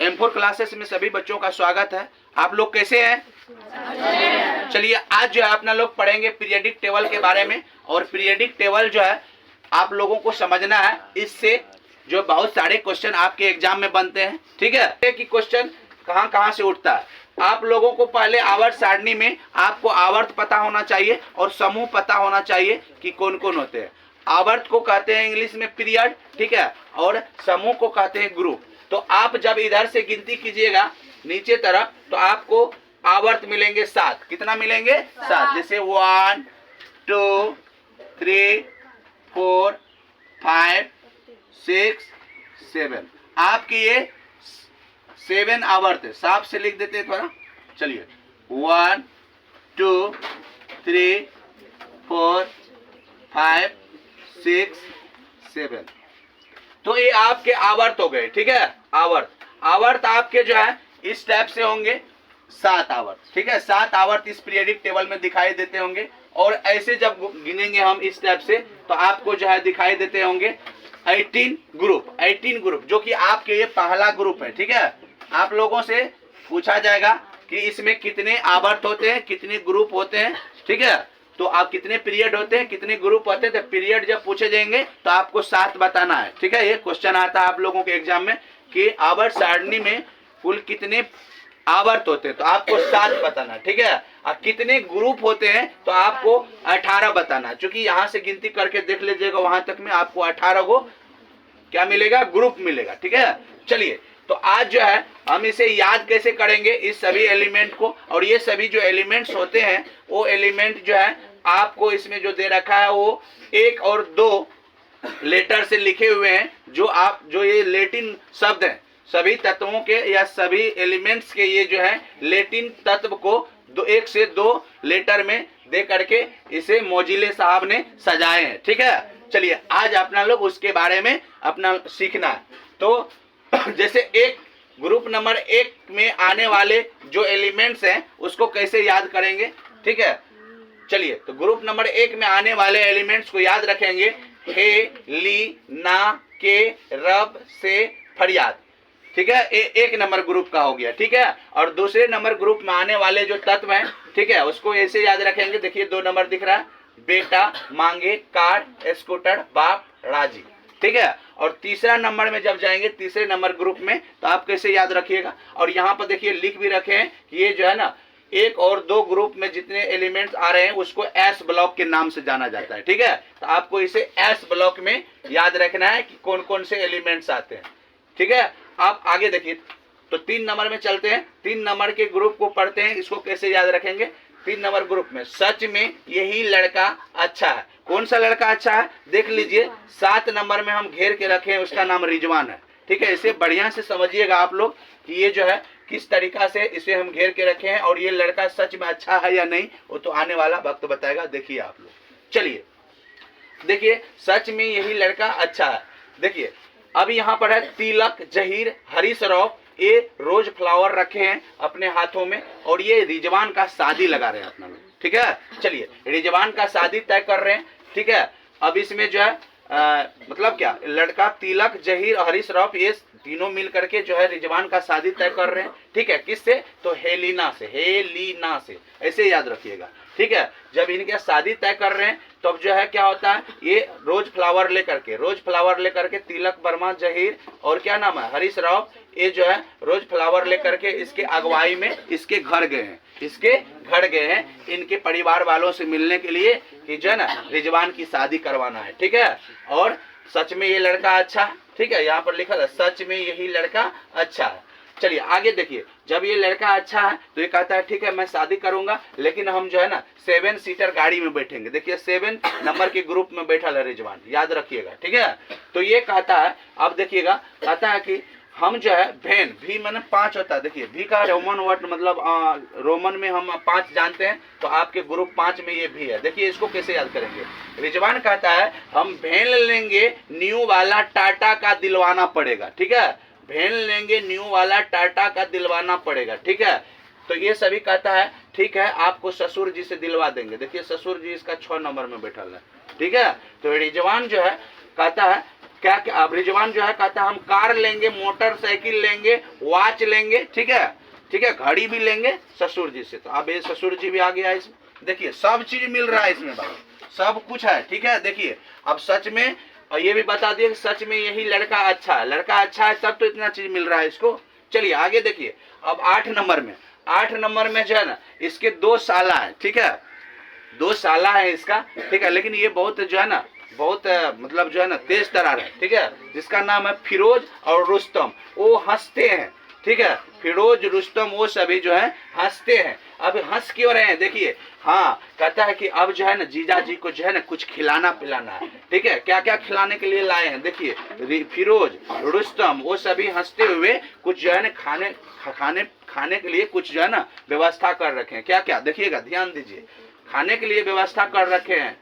M4 classes में सभी बच्चों का स्वागत है। आप लोग कैसे हैं? चलिए आज जो है अपना लोग पढ़ेंगे पीरियडिक टेबल के बारे में। और पीरियडिक टेबल जो है आप लोगों को समझना है, इससे जो बहुत सारे क्वेश्चन आपके एग्जाम में बनते हैं। ठीक है कि क्वेश्चन कहां कहां से उठता है। आप लोगों को पहले आवर्त सारणी में आपको आवर्त पता होना चाहिए और समूह पता होना चाहिए कि कौन कौन होते हैं। आवर्त को कहते हैं इंग्लिश में पीरियड, ठीक है, और समूह को कहते हैं ग्रुप। तो आप जब इधर से गिनती कीजिएगा नीचे तरफ तो आपको आवर्त मिलेंगे 7। कितना मिलेंगे? 7। जैसे 1 2 3 4 5 6 7। आपकी ये 7 आवर्त है। साफ से लिख देते हैं थोड़ा। चलिए 1 2 3 4 5 6 7। तो ये आपके आवर्त हो गए। ठीक है, आवर्त आपके जो है इस टाइप से होंगे 7 आवर्त। ठीक है, 7 आवर्त इस पीरियडिक टेबल में दिखाई देते होंगे। और ऐसे जब गिनेंगे हम इस टाइप से तो आपको जो है दिखाई देते होंगे 18 ग्रुप, जो कि आपके ये पहला ग्रुप है। ठीक है, आप लोगों से पूछा जाएगा कि इसमें कितने आवर्त होते हैं, कितने ग्रुप होते हैं। ठीक है, तो आप कितने पीरियड होते हैं, कितने ग्रुप होते हैं। तो पीरियड जब पूछे जाएंगे तो आपको 7 बताना है। ठीक है, ये क्वेश्चन आता है आप लोगों के एग्जाम में कि आवर्त सारणी में कुल कितने आवर्त होते हैं, तो आपको 7 बताना है। ठीक है, और कितने ग्रुप होते हैं तो आपको 18 बताना है। क्योंकि यहाँ से गिनती करके देख लीजिएगा, वहां तक में आपको 18 को क्या मिलेगा? ग्रुप मिलेगा। ठीक है, चलिए तो आज जो है हम इसे याद कैसे करेंगे इस सभी एलिमेंट को। और ये सभी जो एलिमेंट्स होते हैं वो एलिमेंट जो है आपको इसमें जो दे रखा है वो 1 और 2 लेटर से लिखे हुए हैं। जो ये लैटिन शब्द हैं, सभी तत्वों के या सभी एलिमेंट्स के ये जो है लैटिन तत्व को 1 से 2 लेटर में दे करके इसे मोजिले साहब ने सजाए हैं। ठीक है, चलिए आज अपना लोग उसके बारे में अपना सीखना है। तो जैसे एक ग्रुप नंबर 1 में आने वाले जो एलिमेंट्स हैं उसको कैसे याद करेंगे। ठीक है, चलिए तो ग्रुप नंबर 1 में आने वाले एलिमेंट्स को याद रखेंगे। हे, ली, ना, के, रब, से, फरियाद। ठीक है, 1 नंबर ग्रुप का हो गया। ठीक है, और दूसरे नंबर ग्रुप में आने वाले जो तत्व हैं, ठीक है, उसको ऐसे याद रखेंगे। देखिए 2 नंबर दिख रहा है, बेटा, मांगे, कार, स्कूटर, बाप, राजी। ठीक है, और तीसरा नंबर में जब जाएंगे तीसरे नंबर ग्रुप में तो आप कैसे याद रखिएगा। और यहाँ पर देखिए लिख भी रखे हैं कि ये जो है ना 1 और 2 ग्रुप में जितने एलिमेंट्स आ रहे हैं उसको एस ब्लॉक के नाम से जाना जाता है। ठीक है, तो आपको इसे एस ब्लॉक में याद रखना है कि कौन कौन से एलिमेंट्स आते हैं। ठीक है, आप आगे देखिए तो 3 नंबर में चलते हैं। 3 नंबर के ग्रुप को पढ़ते हैं। इसको कैसे याद रखेंगे? 3 नंबर ग्रुप में सच में यही लड़का अच्छा है। कौन सा लड़का अच्छा है? देख लीजिए 7 नंबर में हम घेर के रखे हैं, उसका नाम रिजवान है। ठीक है, इसे बढ़िया से समझिएगा आप लोग कि ये जो है किस तरीका से इसे हम घेर के रखे हैं और ये लड़का सच में अच्छा है या नहीं वो तो आने वाला वक्त बताएगा। देखिए आप लोग, चलिए देखिए सच में यही लड़का अच्छा है। देखिए अब यहाँ पर है तिलक, जहीर, हरीश रौफ, ये रोज फ्लावर रखे हैं अपने हाथों में और ये रिजवान का शादी लगा रहे हैं अपना लोग। ठीक है, चलिए रिजवान का शादी तय कर रहे हैं। ठीक है, अब इसमें जो है मतलब क्या, लड़का तिलक, जहीर, हरीश रौफ ये तीनों मिल करके जो है रिजवान का शादी तय कर रहे हैं। ठीक है, किससे? तो हेलीना से, ऐसे याद रखिएगा। ठीक है, जब इनके शादी तय कर रहे हैं तब जो है क्या होता है, ये रोज फ्लावर लेकर के तिलक वर्मा, जहीर और क्या नाम है, हरीश राव, ये जो है रोज फ्लावर लेकर के इसके अगुवाई में इसके घर गए हैं इनके परिवार वालों से मिलने के लिए कि जो है ना रिजवान की शादी करवाना है। ठीक है, और सच में ये लड़का अच्छा है। ठीक है, यहाँ पर लिखा है सच में यही लड़का अच्छा है। चलिए आगे देखिए, जब ये लड़का अच्छा है तो ये कहता है ठीक है मैं शादी करूंगा, लेकिन हम जो है ना 7 सीटर गाड़ी में बैठेंगे। देखिए 7 नंबर के ग्रुप में बैठा है रिजवान, याद रखिएगा। ठीक है, तो ये कहता है, अब देखिएगा कहता है कि हम जो है वैन, भी मैंने 5 होता है। देखिए भी का रोमन वर्ड मतलब रोमन में हम 5 जानते हैं, तो आपके ग्रुप 5 में ये भी है। देखिए इसको कैसे याद करेंगे। रिजवान कहता है हम वैन लेंगे, न्यू वाला टाटा का दिलवाना पड़ेगा। ठीक है, वैन लेंगे, न्यू वाला टाटा का दिलवाना पड़ेगा। ठीक है, तो ये सभी कहता है ठीक है आपको ससुर जी से दिलवा देंगे। देखिए ससुर जी इसका 6 नंबर में बैठा है। ठीक है, तो रिजवान जो है कहता है क्या क्या, अब रिजवान जो है कहता है हम कार लेंगे, मोटरसाइकिल लेंगे, वॉच लेंगे, ठीक है, ठीक है, घड़ी भी लेंगे ससुर जी से। तो अब ये ससुर जी भी आ गया इसमें, देखिए सब चीज मिल रहा है इसमें बाबू, सब कुछ है, ठीक है। देखिए अब सच में, और ये भी बता दिए कि सच में यही लड़का अच्छा है, लड़का अच्छा है तब तो इतना चीज मिल रहा है इसको। चलिए आगे देखिए, अब 8 नंबर में, 8 नंबर में जो है ना इसके 2 साला है, ठीक है, 2 साला है इसका, ठीक है, लेकिन ये बहुत जो है ना बहुत मतलब जो है ना तेज तरार है, ठीक है, जिसका नाम है फिरोज और रुस्तम। वो हंसते हैं, ठीक है, फिरोज रुस्तम वो सभी जो है हंसते हैं। अब हंस क्यों रहे हैं देखिए, हाँ कहता है कि अब जो है ना जीजा जी को जो है ना कुछ खिलाना पिलाना है, ठीक है, क्या क्या खिलाने के लिए लाए हैं देखिए, फिरोज रुस्तम वो सभी हंसते हुए कुछ जो है ना खाने के लिए कुछ जो है ना व्यवस्था कर रखे हैं। क्या क्या देखिएगा, ध्यान दीजिए, खाने के लिए व्यवस्था कर रखे हैं।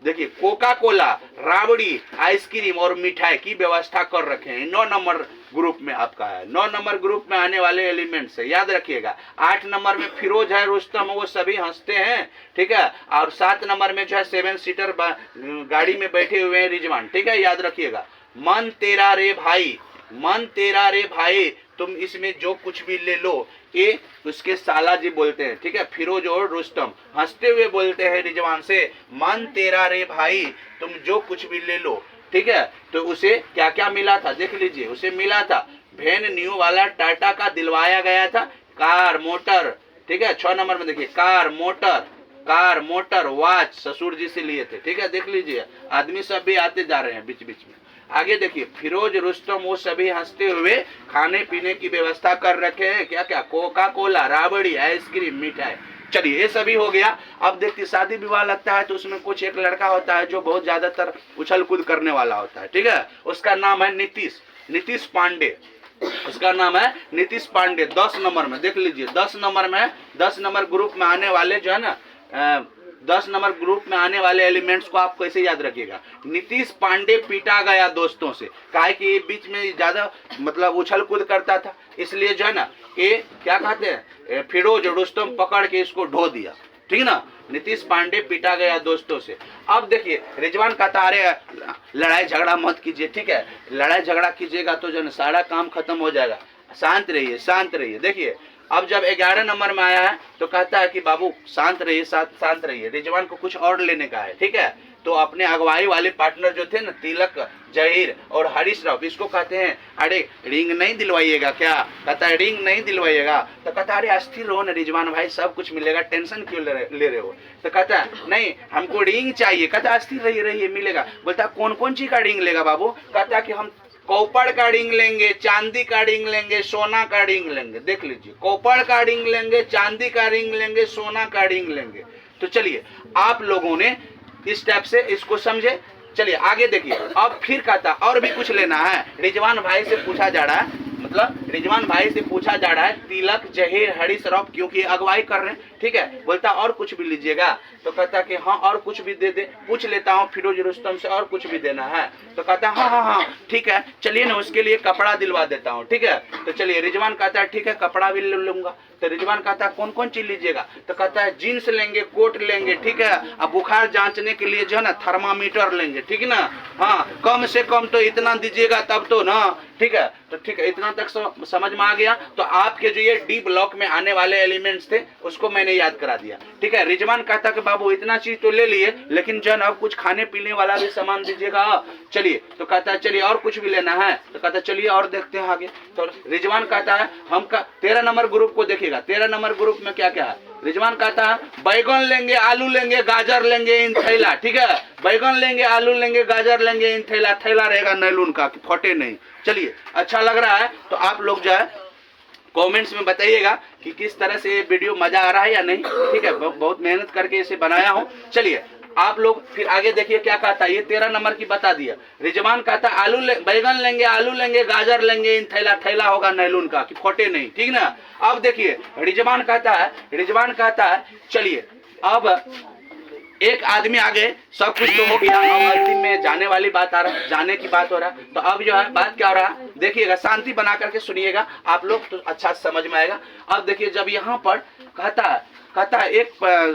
देखिए कोका कोला, राबड़ी, आइसक्रीम और मिठाई की व्यवस्था कर रखे हैं। 9 नंबर ग्रुप में आपका है, 9 नंबर ग्रुप में आने वाले एलिमेंट्स है, याद रखिएगा। 8 नंबर में फिरोज है, रुस्तम वो सभी हंसते हैं, ठीक है, और 7 नंबर में जो है 7 सीटर गाड़ी में बैठे हुए हैं रिजवान, ठीक है, याद रखिएगा। मन तेरा रे भाई, मन तेरा रे भाई, तुम इसमें जो कुछ भी ले लो, ये उसके साला जी बोलते हैं, ठीक है, फिरोज और रुस्तम हंसते हुए बोलते हैं रिजवान से, मन तेरा रे भाई तुम जो कुछ भी ले लो, ठीक है। तो उसे क्या क्या मिला था देख लीजिए, उसे मिला था वेन न्यू वाला टाटा का दिलवाया गया था, कार मोटर, ठीक है। 6 नंबर में देखिए कार मोटर वॉच ससुर जी से लिए थे, ठीक है, देख लीजिए, आदमी सब भी आते जा रहे हैं बीच बीच में। आगे देखिए, फिरोज रुस्तम वो सभी हंसते हुए खाने पीने की व्यवस्था कर रखे हैं। क्या क्या, कोका कोला, राबड़ी, आइसक्रीम, मिठाई। चलिए ये सभी हो गया। अब देखिए शादी विवाह लगता है तो उसमें कुछ एक लड़का होता है जो बहुत ज्यादातर उछल कूद करने वाला होता है, ठीक है, उसका नाम है नीतीश पांडे, उसका नाम है नीतीश पांडे। 10 नंबर में देख लीजिए, 10 नंबर ग्रुप में आने वाले जो है ना 10 नंबर ग्रुप में आने वाले एलिमेंट्स को आप कैसे याद रखिएगा। नीतीश पांडे पीटा गया दोस्तों से, काहे कि ये बीच में ज्यादा मतलब उछल कूद करता था, इसलिए जो है ना ये क्या कहते हैं, फिरोज रुस्तम पकड़ के इसको ढो दिया, ठीक है ना। नीतीश पांडे पीटा गया दोस्तों से। अब देखिए रिजवान कहता अरे लड़ाई झगड़ा मत कीजिए, ठीक है, लड़ाई झगड़ा कीजिएगा तो जो है सारा काम खत्म हो जाएगा, शांत रहिए। देखिए अब जब 11 नंबर में आया है तो कहता है कि बाबू शांत रहिए, रिजवान को कुछ और लेने का है, ठीक है। तो अपने अगुवाई वाले पार्टनर जो थे ना तिलक, जहीर और हरीश राव, इसको कहते हैं अरे रिंग नहीं दिलवाइएगा क्या, कहता है रिंग नहीं दिलवाइएगा। तो कहता है अरे अस्थिर रहो ना रिजवान भाई, सब कुछ मिलेगा, टेंशन क्यों ले रहे हो। तो कहता है नहीं हमको रिंग चाहिए, कहता है अस्थिर रहिए मिलेगा। बोलता है कौन चीज का रिंग लेगा बाबू, कहता है कि हम कॉपर का रिंग लेंगे, चांदी का रिंग लेंगे, सोना का रिंग लेंगे। देख लीजिए, कॉपर का रिंग लेंगे, चांदी का रिंग लेंगे, सोना का रिंग लेंगे। तो चलिए आप लोगों ने इस टाइप से इसको समझे। चलिए आगे देखिए, अब फिर कहता और भी कुछ लेना है। रिजवान भाई से पूछा जा रहा है, तिलक, जहीर, हरीश राव क्योंकि अगुवाई कर रहे हैं, ठीक है। बोलता और कुछ भी लीजिएगा, तो कहता कि हाँ और कुछ भी दे दे। पूछ लेता हूँ फिरोज रुस्तम से और कुछ भी देना है, तो कहता हाँ ठीक है, चलिए ना उसके लिए कपड़ा दिलवा देता हूँ, ठीक है। तो चलिए रिजवान कहता है ठीक है कपड़ा भी ले लूंगा। तो रिजवान कहता है कौन चीज लीजिएगा, तो कहता है जीन्स लेंगे, कोट लेंगे, ठीक है, अब बुखार जांचने के लिए जो है ना थर्मामीटर लेंगे, ठीक है ना, हाँ कम से कम तो इतना दीजिएगा तब तो ना, ठीक है। तो ठीक है, इतना तक समझ में आ गया। तो आपके जो ये डी ब्लॉक में आने वाले एलिमेंट्स थे उसको मैंने याद करा दिया, ठीक है। रिजवान कहता कि बाबू इतना चीज तो ले लिए, लेकिन जो है अब कुछ खाने पीने वाला भी सामान दीजिएगा। चलिए, तो कहता है चलिए और कुछ भी लेना है, तो कहता है चलिए और देखते हैं आगे। तो रिजवान कहता है हम 13 नंबर ग्रुप को देखिएगा, 13 नंबर ग्रुप में क्या क्या है। रिजवान कहता है बैगन लेंगे, आलू लेंगे, गाजर लेंगे इन थैला, ठीक है, बैगन लेंगे, आलू लेंगे, गाजर लेंगे इन थैला रहेगा नैलून का, फटे नहीं। चलिए अच्छा लग रहा है तो आप लोग जो है कमेंट्स में बताइएगा कि किस तरह से ये वीडियो मजा आ रहा है या नहीं, ठीक है। बहुत मेहनत करके इसे बनाया हूँ। चलिए आप लोग फिर आगे देखिए क्या कहता है। ये 13 नंबर की बता दिया। रिजवान कहता बैगन लेंगे, आलू लेंगे, गाजर लेंगे इन थैला होगा नैलून का कि फटे नहीं, ठीक ना। अब देखिए रिजवान कहता है चलिए अब एक आदमी आ गए, सब कुछ तो हो गया, अब अंतिम में जाने वाली बात आ रहा है, जाने की बात हो रहा है। तो अब जो है बात क्या हो रहा है, देखिएगा, शांति बना करके सुनिएगा आप लोग, तो अच्छा समझ में आएगा। अब देखिए, जब यहाँ पर कहता है एक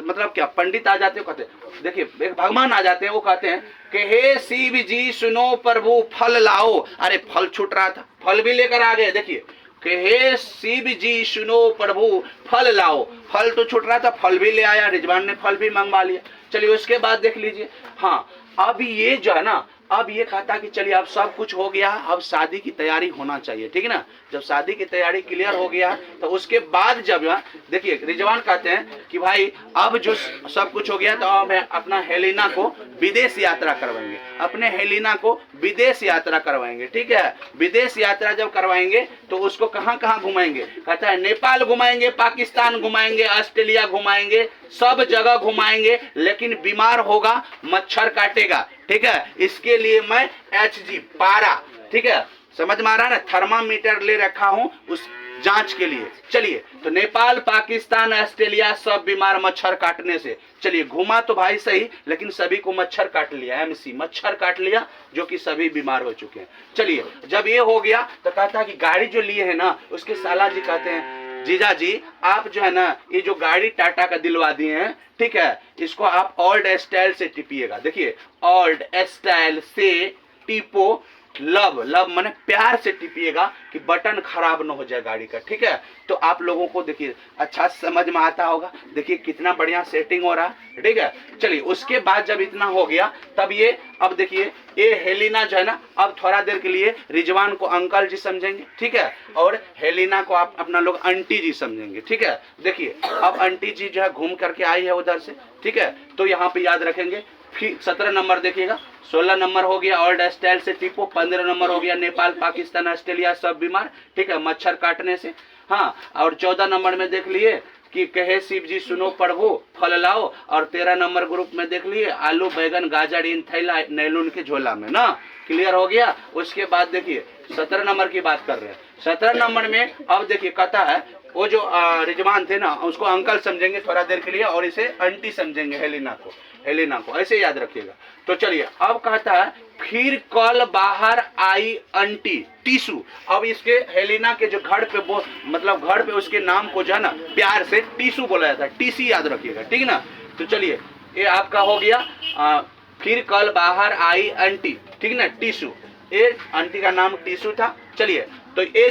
मतलब क्या पंडित आ जाते हैं, कहते देखिए एक भगवान आ जाते हैं, वो कहते हैं कि हे शिव जी सुनो प्रभु फल लाओ। अरे फल छूट रहा था, फल भी लेकर आ गए। देखिए कि हे शिव जी सुनो प्रभु फल लाओ, फल तो छूट रहा था, फल भी ले आया, रिजवान ने फल भी मंगवा लिया। चलिए उसके बाद देख लीजिए, हाँ अब ये जो है ना, अब ये कहता कि चलिए अब सब कुछ हो गया, अब शादी की तैयारी होना चाहिए, ठीक है ना। जब शादी की तैयारी क्लियर हो गया तो उसके बाद जब देखिए रिजवान कहते हैं कि भाई अब जो सब कुछ हो गया तो अब अपना हेलिना को विदेश यात्रा करवाएंगे, अपने हेलिना को विदेश यात्रा करवाएंगे, ठीक है। विदेश यात्रा जब करवाएंगे तो उसको कहाँ कहाँ घुमाएंगे, कहता है नेपाल घुमाएंगे, पाकिस्तान घुमाएंगे, ऑस्ट्रेलिया घुमाएंगे, सब जगह घुमाएंगे, लेकिन बीमार होगा, मच्छर काटेगा, ठीक है। इसके लिए मैं HG पारा, ठीक है, समझ में आ रहा है ना, थर्मामीटर ले रखा हूं उस जांच के लिए। चलिए तो नेपाल, पाकिस्तान, ऑस्ट्रेलिया सब बीमार मच्छर काटने से। चलिए घुमा तो भाई सही, लेकिन सभी को मच्छर काट लिया, MC मच्छर काट लिया, जो कि सभी बीमार हो चुके हैं। चलिए जब ये हो गया तो कहता है कि गाड़ी जो लिए है ना, उसके साला जी कहते हैं जीजा जी आप जो है ना ये जो गाड़ी टाटा का दिलवा दिए हैं, ठीक है, इसको आप ओल्ड स्टाइल से टिपिएगा। देखिए ओल्ड स्टाइल से टिपो, लव माने प्यार से टिपिएगा कि बटन खराब न हो जाए गाड़ी का, ठीक है। तो आप लोगों को देखिए अच्छा समझ में आता होगा, देखिए कितना बढ़िया सेटिंग हो रहा है, ठीक है। चलिए उसके बाद जब इतना हो गया तब ये अब देखिए ये हेलिना जो है ना, अब थोड़ा देर के लिए रिजवान को अंकल जी समझेंगे, ठीक है, और हेलिना को आप अपना लोग आंटी जी समझेंगे, ठीक है। देखिए अब आंटी जी जो है घूम करके आई है उधर से, ठीक है, तो यहाँ पे याद रखेंगे। फिर 17 नंबर देखिएगा, 16 नंबर हो गया ओल्ड स्टाइल से टिपो, 15 नंबर हो गया नेपाल, पाकिस्तान, ऑस्ट्रेलिया सब बीमार, ठीक है, मच्छर काटने से, हाँ। और 14 नंबर में देख लिए कि कहे शिव जी सुनो प्रभु फल लाओ, और 13 नंबर ग्रुप में देख लिए आलू बैगन गाजर इन थैला नैलून के झोला में ना, क्लियर हो गया। उसके बाद देखिए 17 नंबर की बात कर रहे हैं। 17 नंबर में अब देखिए कहता है वो जो रिजवान थे ना उसको अंकल समझेंगे थोड़ा देर के लिए, और इसे आंटी समझेंगे हेलिना को ऐसे याद रखिएगा। तो चलिए अब कहता है फिर कल बाहर आई आंटी टीसू। अब इसके हेलिना के जो घर पे वो मतलब घर पे उसके नाम को जो है ना प्यार से टीसू बोला जाता है, टीसी याद रखिएगा, ठीक है ना। तो चलिए ये आपका हो गया फिर कल बाहर आई आंटी, ठीक है ना, टीसू, ये आंटी का नाम टीसू था। चलिए तो ये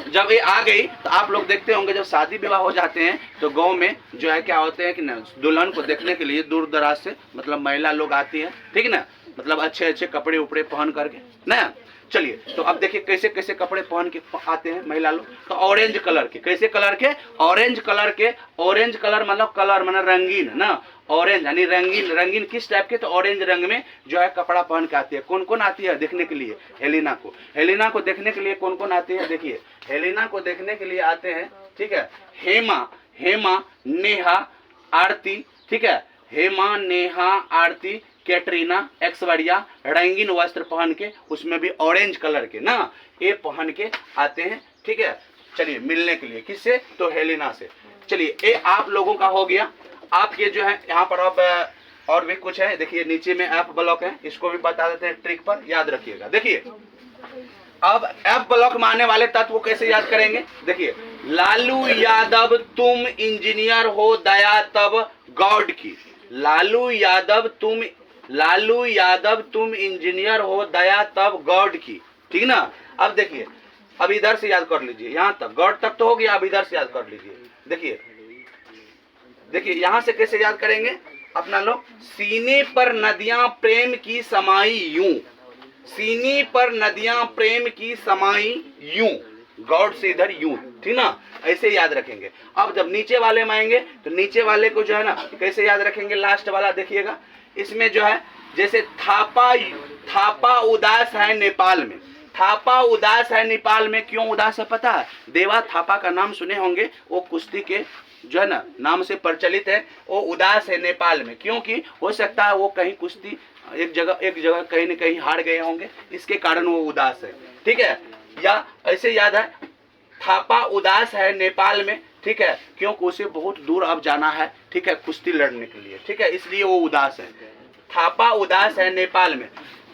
जब ये आ गई तो आप लोग देखते होंगे जब शादी विवाह हो जाते हैं तो गांव में जो है क्या होते हैं कि ना दुल्हन को देखने के लिए दूर दराज से मतलब महिला लोग आती है, ठीक है ना, मतलब अच्छे अच्छे कपड़े उपड़े पहन करके ना। चलिए तो अब देखिए कैसे कैसे कपड़े पहन के आते हैं महिला लोग। तो ऑरेंज कलर के, कैसे कलर के, ऑरेंज कलर के, ऑरेंज कलर मतलब कलर मतलब रंगीन ना, ऑरेंज यानी रंगीन किस टाइप के, तो ऑरेंज रंग में जो है कपड़ा पहन के आती है। कौन कौन आती है देखने के लिए हेलिना को देखने के लिए कौन कौन आती है, देखिए हेलिना को देखने के लिए आते हैं, ठीक है, हेमा नेहा आरती, ठीक है, हेमा नेहा आरती कैटरीना ऐश्वर्या रंगीन वस्त्र पहन के, उसमें भी ऑरेंज कलर के ना, ये पहन के आते हैं, ठीक है। चलिए मिलने के लिए किससे, तो हेलिना से। चलिए ये आप लोगों का हो गया। आपके जो है यहाँ पर अब और भी कुछ है, देखिए नीचे में एफ ब्लॉक है, इसको भी बता देते हैं ट्रिक पर, याद रखिएगा। देखिए अब एफ ब्लॉक में आने वाले तत्व को कैसे याद करेंगे, देखिए लालू यादव तुम इंजीनियर हो दया तब गॉड की, लालू यादव तुम इंजीनियर हो दया तब गॉड की, ठीक ना। अब देखिए अब इधर से याद कर लीजिए, यहाँ तक गॉड तक तो हो गया, अब इधर से याद कर लीजिए। देखिए यहाँ से कैसे याद करेंगे अपना लोग, सीने पर नदियां प्रेम की समाई यूं, सीने पर नदियां प्रेम की समाई यूं, गॉड से इधर यूं, ठीक ना, ऐसे याद रखेंगे। अब जब नीचे वाले में आएंगे तो नीचे वाले को जो है ना कैसे याद रखेंगे, लास्ट वाला देखिएगा, इसमें जो है जैसे थापा उदास है नेपाल में, थापा उदास है नेपाल में, क्यों उदास है पता है, देवा थापा का नाम सुने होंगे, वो कुश्ती के जो है ना नाम से प्रचलित है, वो उदास है नेपाल में, क्योंकि हो सकता है वो कहीं कुश्ती एक जगह कहीं न कहीं हार गए होंगे, इसके कारण वो उदास है, ठीक है। या ऐसे याद है थापा उदास है नेपाल में, ठीक है, क्योंकि उसे बहुत दूर अब जाना है, ठीक है, कुश्ती लड़ने के लिए, ठीक है, इसलिए वो उदास है। थापा उदास है, नेपाल में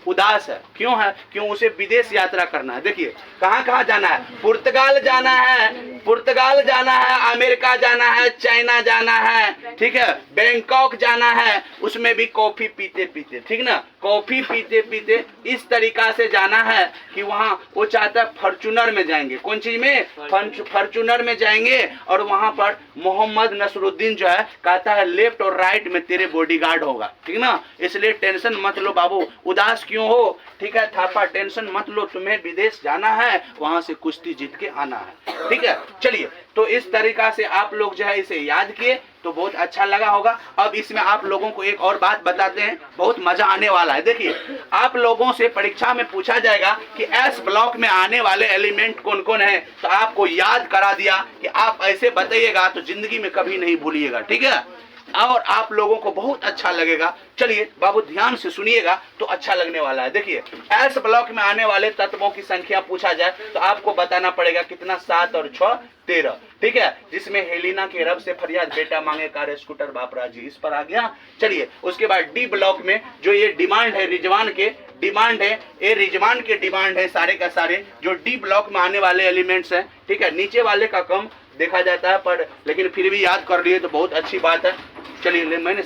उदास है, क्यों है? क्यों उसे विदेश यात्रा करना है। देखिए कहाँ कहाँ जाना है, पुर्तगाल जाना है, पुर्तगाल जाना है, अमेरिका जाना है, चाइना जाना है, ठीक है, बैंकॉक जाना है, उसमें भी कॉफी पीते पीते, ठीक ना, कॉफी पीते पीते इस तरीका से जाना है कि वहाँ वो चाहता है फॉर्चूनर में जाएंगे। कौन चीज में? फॉर्चूनर में जाएंगे, और वहाँ पर मोहम्मद नसरुद्दीन जो है कहता है लेफ्ट और राइट में तेरे बॉडीगार्ड होगा, ठीक ना, इसलिए टेंशन मत लो बाबू, उदास क्यों हो, ठीक है। थापा टेंशन मत लो, तुम्हें विदेश जाना है, वहां से कुश्ती जीत के आना है, ठीक है। चलिए, तो इस तरीका से आप लोग जो है इसे याद किए तो बहुत अच्छा लगा होगा। अब इसमें आप लोगों को एक और बात बताते हैं, बहुत मजा आने वाला है। देखिए आप लोगों से परीक्षा में पूछा जाएगा कि एस ब्लॉक में आने वाले एलिमेंट कौन कौन है, तो आपको याद करा दिया कि आप ऐसे बताइएगा तो जिंदगी में कभी नहीं भूलिएगा, ठीक है, और आप लोगों को बहुत अच्छा लगेगा। चलिए बाबू ध्यान से सुनिएगा तो अच्छा लगने वाला है। देखिए एस ब्लॉक में आने वाले तत्वों की संख्या पूछा जाए तो आपको बताना पड़ेगा कितना, 7 और 6 13, ठीक है, जिसमें हेलिना के रब से फरियाद बेटा मांगे कार स्कूटर बापरा जी, इस पर आ गया। चलिए उसके बाद डी ब्लॉक में जो ये डिमांड है रिजवान के डिमांड है, ये रिजवान के डिमांड है सारे का सारे जो डी ब्लॉक में आने वाले एलिमेंट्स हैं, ठीक है, नीचे वाले का कम देखा जाता है पर लेकिन फिर भी याद कर लिए तो बहुत अच्छी बात है। चलिए मैंने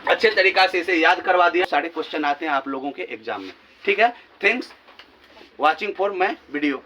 अच्छे तरीका से इसे याद करवा दिया, सारे क्वेश्चन आते हैं आप लोगों के एग्जाम में, ठीक है। Thanks watching for my video.